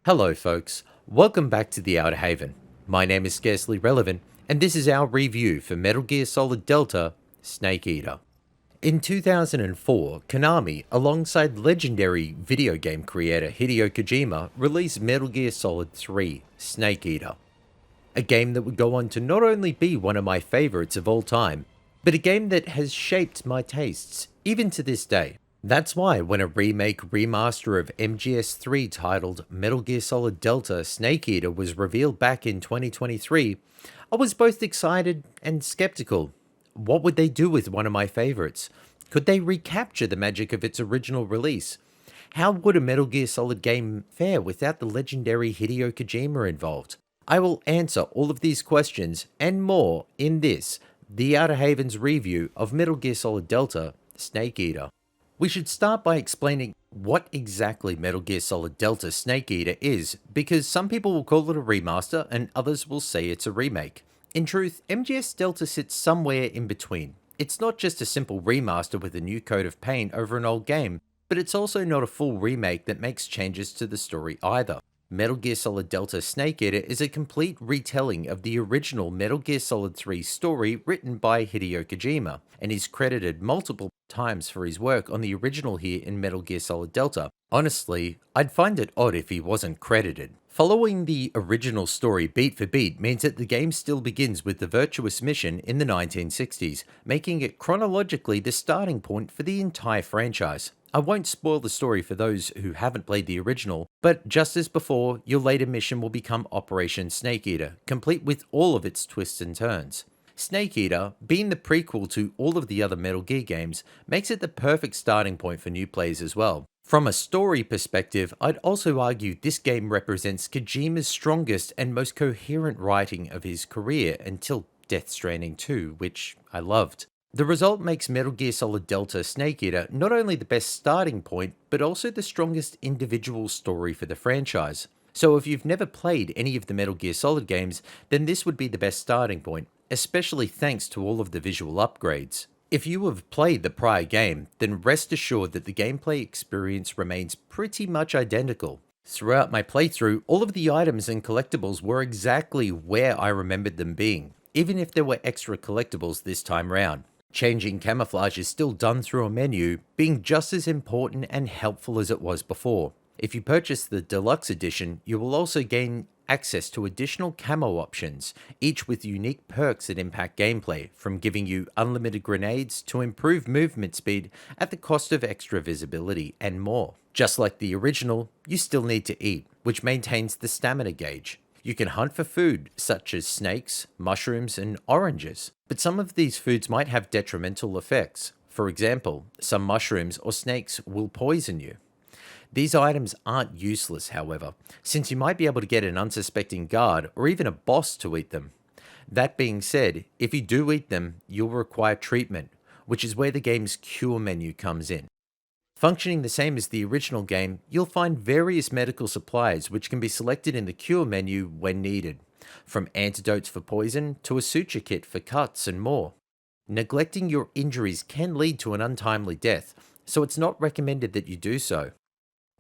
Hello folks, welcome back to the Outerhaven. My name is Scarcely Relevant, and this is our review for Metal Gear Solid Delta Snake Eater. In 2004, Konami, alongside legendary video game creator Hideo Kojima, released Metal Gear Solid 3 Snake Eater, a game that would go on to not only be one of my favorites of all time, but a game that has shaped my tastes, even to this day. That's why when a remake remaster of MGS3 titled Metal Gear Solid Delta Snake Eater was revealed back in 2023, I was both excited and skeptical. What would they do with one of my favorites? Could they recapture the magic of its original release? How would a Metal Gear Solid game fare without the legendary Hideo Kojima involved? I will answer all of these questions and more in this, the Outer Haven's review of Metal Gear Solid Delta Snake Eater. We should start by explaining what exactly Metal Gear Solid Delta Snake Eater is, because some people will call it a remaster and others will say it's a remake. In truth, MGS Delta sits somewhere in between. It's not just a simple remaster with a new coat of paint over an old game, but it's also not a full remake that makes changes to the story either. Metal Gear Solid Delta Snake Eater is a complete retelling of the original Metal Gear Solid 3 story written by Hideo Kojima, and is credited multiple times for his work on the original here in Metal Gear Solid Delta. Honestly, I'd find it odd if he wasn't credited. Following the original story beat for beat means that the game still begins with the Virtuous mission in the 1960s, making it chronologically the starting point for the entire franchise. I won't spoil the story for those who haven't played the original, but just as before, your later mission will become Operation Snake Eater, complete with all of its twists and turns. Snake Eater, being the prequel to all of the other Metal Gear games, makes it the perfect starting point for new players as well. From a story perspective, I'd also argue this game represents Kojima's strongest and most coherent writing of his career until Death Stranding 2, which I loved. The result makes Metal Gear Solid Delta Snake Eater not only the best starting point, but also the strongest individual story for the franchise. So if you've never played any of the Metal Gear Solid games, then this would be the best starting point, especially thanks to all of the visual upgrades. If you have played the prior game, then rest assured that the gameplay experience remains pretty much identical. Throughout my playthrough, all of the items and collectibles were exactly where I remembered them being, even if there were extra collectibles this time round. Changing camouflage is still done through a menu, being just as important and helpful as it was before. If you purchase the Deluxe Edition, you will also gain access to additional camo options, each with unique perks that impact gameplay, from giving you unlimited grenades to improved movement speed at the cost of extra visibility and more. Just like the original, you still need to eat, which maintains the stamina gauge. You can hunt for food, such as snakes, mushrooms, and oranges, but some of these foods might have detrimental effects. For example, some mushrooms or snakes will poison you. These items aren't useless, however, since you might be able to get an unsuspecting guard or even a boss to eat them. That being said, if you do eat them, you'll require treatment, which is where the game's cure menu comes in. Functioning the same as the original game, you'll find various medical supplies which can be selected in the cure menu when needed, from antidotes for poison to a suture kit for cuts and more. Neglecting your injuries can lead to an untimely death, so it's not recommended that you do so.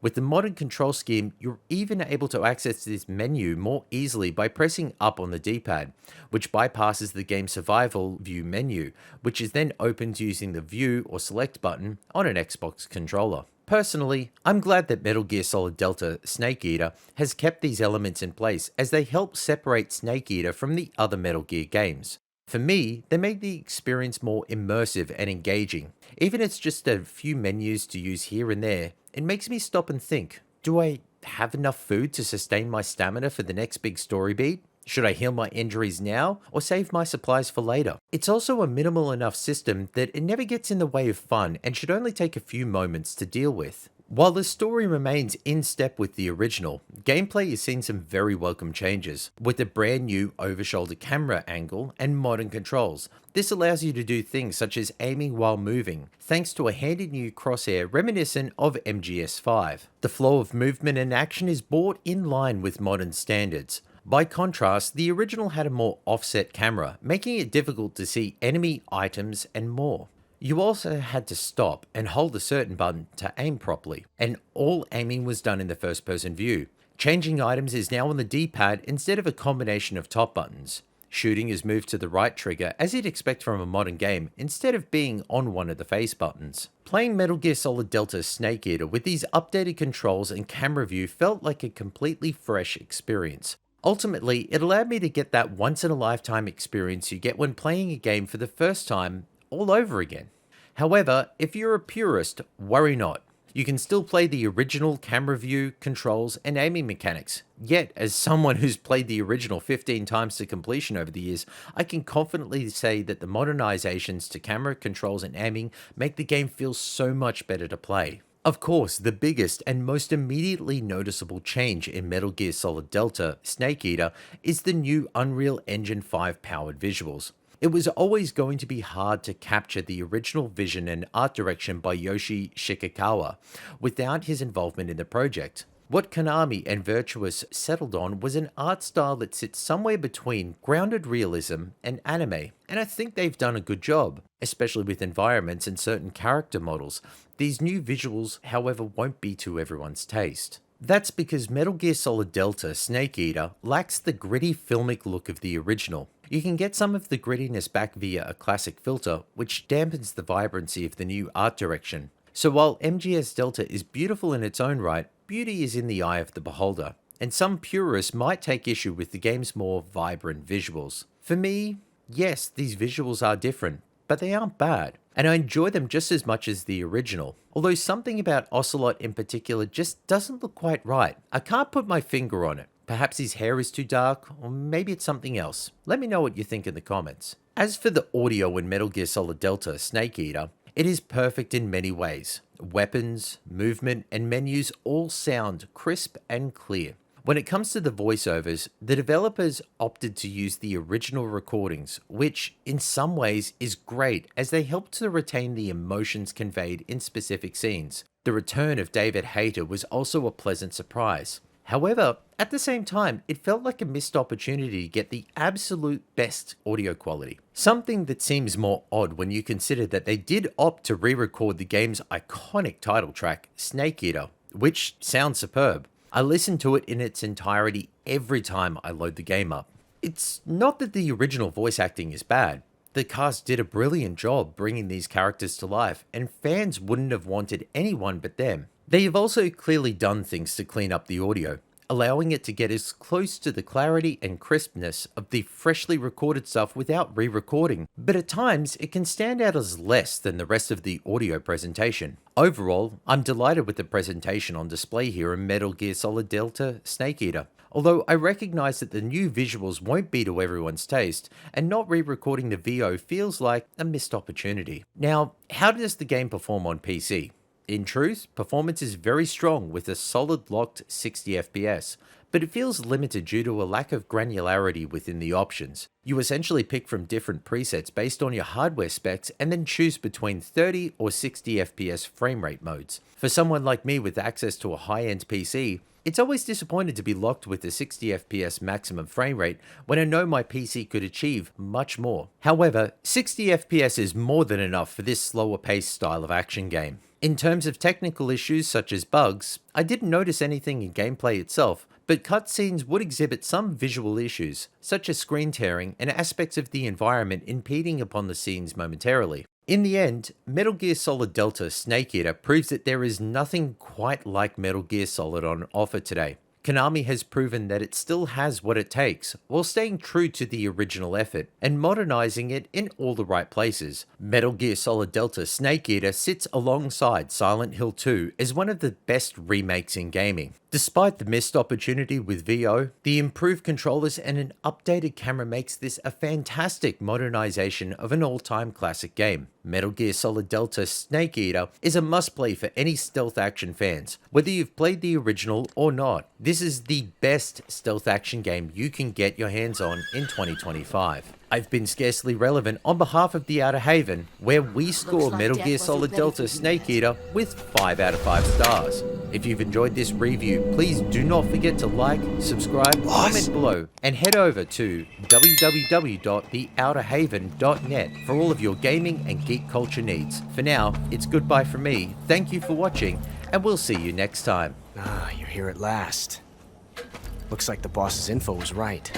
With the modern control scheme, you're even able to access this menu more easily by pressing up on the D-pad, which bypasses the game's survival view menu, which is then opened using the view or select button on an Xbox controller. Personally, I'm glad that Metal Gear Solid Delta Snake Eater has kept these elements in place, as they help separate Snake Eater from the other Metal Gear games. For me, they make the experience more immersive and engaging. Even if it's just a few menus to use here and there, it makes me stop and think, do I have enough food to sustain my stamina for the next big story beat? Should I heal my injuries now or save my supplies for later? It's also a minimal enough system that it never gets in the way of fun and should only take a few moments to deal with. While the story remains in step with the original, gameplay has seen some very welcome changes, with a brand new over-shoulder camera angle and modern controls. This allows you to do things such as aiming while moving, thanks to a handy new crosshair reminiscent of MGS5. The flow of movement and action is brought in line with modern standards. By contrast, the original had a more offset camera, making it difficult to see enemy items and more. You also had to stop and hold a certain button to aim properly, and all aiming was done in the first person view. Changing items is now on the D-pad instead of a combination of top buttons. Shooting is moved to the right trigger as you'd expect from a modern game instead of being on one of the face buttons. Playing Metal Gear Solid Delta Snake Eater with these updated controls and camera view felt like a completely fresh experience. Ultimately, it allowed me to get that once-in-a-lifetime experience you get when playing a game for the first time all over again. However, if you're a purist, worry not. You can still play the original camera view, controls, and aiming mechanics. Yet, as someone who's played the original 15 times to completion over the years, I can confidently say that the modernizations to camera, controls, and aiming make the game feel so much better to play. Of course, the biggest and most immediately noticeable change in Metal Gear Solid Delta Snake Eater is the new Unreal Engine 5 powered visuals. It was always going to be hard to capture the original vision and art direction by Yoshi Shikakawa without his involvement in the project. What Konami and Virtuos settled on was an art style that sits somewhere between grounded realism and anime, and I think they've done a good job, especially with environments and certain character models. These new visuals, however, won't be to everyone's taste. That's because Metal Gear Solid Delta Snake Eater lacks the gritty filmic look of the original. You can get some of the grittiness back via a classic filter, which dampens the vibrancy of the new art direction. So while MGS Delta is beautiful in its own right, beauty is in the eye of the beholder, and some purists might take issue with the game's more vibrant visuals. For me, yes, these visuals are different, but they aren't bad, and I enjoy them just as much as the original. Although something about Ocelot in particular just doesn't look quite right. I can't put my finger on it. Perhaps his hair is too dark, or maybe it's something else. Let me know what you think in the comments. As for the audio in Metal Gear Solid Delta Snake Eater, it is perfect in many ways. Weapons, movement, and menus all sound crisp and clear. When it comes to the voiceovers, the developers opted to use the original recordings, which in some ways is great as they help to retain the emotions conveyed in specific scenes. The return of David Hayter was also a pleasant surprise. However, at the same time, it felt like a missed opportunity to get the absolute best audio quality. Something that seems more odd when you consider that they did opt to re-record the game's iconic title track, Snake Eater, which sounds superb. I listen to it in its entirety every time I load the game up. It's not that the original voice acting is bad. The cast did a brilliant job bringing these characters to life, and fans wouldn't have wanted anyone but them. They have also clearly done things to clean up the audio, allowing it to get as close to the clarity and crispness of the freshly recorded stuff without re-recording, but at times it can stand out as less than the rest of the audio presentation. Overall, I'm delighted with the presentation on display here in Metal Gear Solid Delta Snake Eater. Although I recognize that the new visuals won't be to everyone's taste, and not re-recording the VO feels like a missed opportunity. Now, how does the game perform on PC? In truth, performance is very strong with a solid locked 60 FPS, but it feels limited due to a lack of granularity within the options. You essentially pick from different presets based on your hardware specs and then choose between 30 or 60 FPS frame rate modes. For someone like me with access to a high-end PC, it's always disappointed to be locked with the 60 FPS maximum frame rate when I know my PC could achieve much more. However, 60 FPS is more than enough for this slower paced style of action game. In terms of technical issues such as bugs, I didn't notice anything in gameplay itself, but cutscenes would exhibit some visual issues, such as screen tearing and aspects of the environment impeding upon the scenes momentarily. In the end, Metal Gear Solid Delta Snake Eater proves that there is nothing quite like Metal Gear Solid on offer today. Konami has proven that it still has what it takes, while staying true to the original effort, and modernizing it in all the right places. Metal Gear Solid Delta Snake Eater sits alongside Silent Hill 2 as one of the best remakes in gaming. Despite the missed opportunity with VO, the improved controllers and an updated camera makes this a fantastic modernization of an all-time classic game. Metal Gear Solid Delta Snake Eater is a must-play for any stealth action fans, whether you've played the original or not. This is the best stealth action game you can get your hands on in 2025. I've been Scarcely Relevant on behalf of the Outerhaven, where we score Metal Gear Solid Delta Snake Eater with 5 out of 5 stars. If you've enjoyed this review, please do not forget to like, subscribe, comment below, and head over to www.theouterhaven.net for all of your gaming and geek culture needs. For now, it's goodbye from me, thank you for watching, and we'll see you next time. Ah, you're here at last. Looks like the boss's info was right.